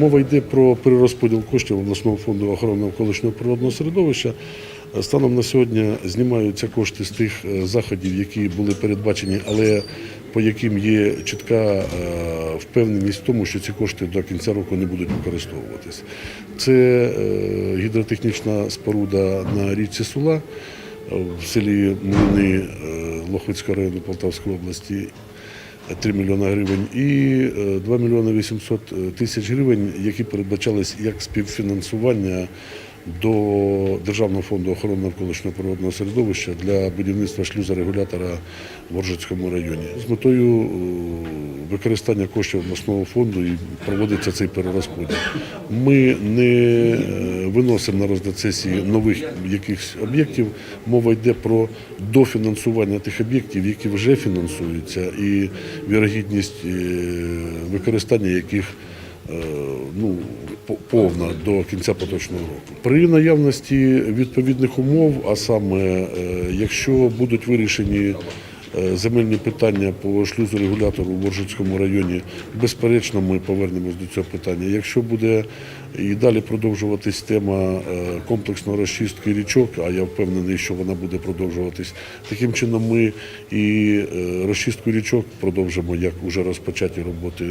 Мова йде про перерозподіл коштів обласного фонду охорони навколишнього природного середовища. Станом на сьогодні знімаються кошти з тих заходів, які були передбачені, але по яким є чітка впевненість в тому, що ці кошти до кінця року не будуть використовуватись. Це гідротехнічна споруда на річці Сула в селі Млини Лохвицького району Полтавської області. 3 мільйони гривень і 2 мільйони 800 тисяч гривень, які передбачались як співфінансування до Державного фонду охорони навколишнього природного середовища для будівництва шлюзорегулятора в Воржицькому районі. З метою використання коштів обласного фонду і проводиться цей перерозподіл. Ми не виносимо на розгляд сесії нових якихось об'єктів. Мова йде про дофінансування тих об'єктів, які вже фінансуються, і вірогідність використання яких повна до кінця поточного року. При наявності відповідних умов, а саме, якщо будуть вирішені земельні питання по шлюзорегулятору в Воржицькому районі, безперечно, ми повернемось до цього питання. Якщо буде і далі продовжуватись тема комплексної розчистки річок, а я впевнений, що вона буде продовжуватись, таким чином ми і розчистку річок продовжимо, як уже розпочаті роботи.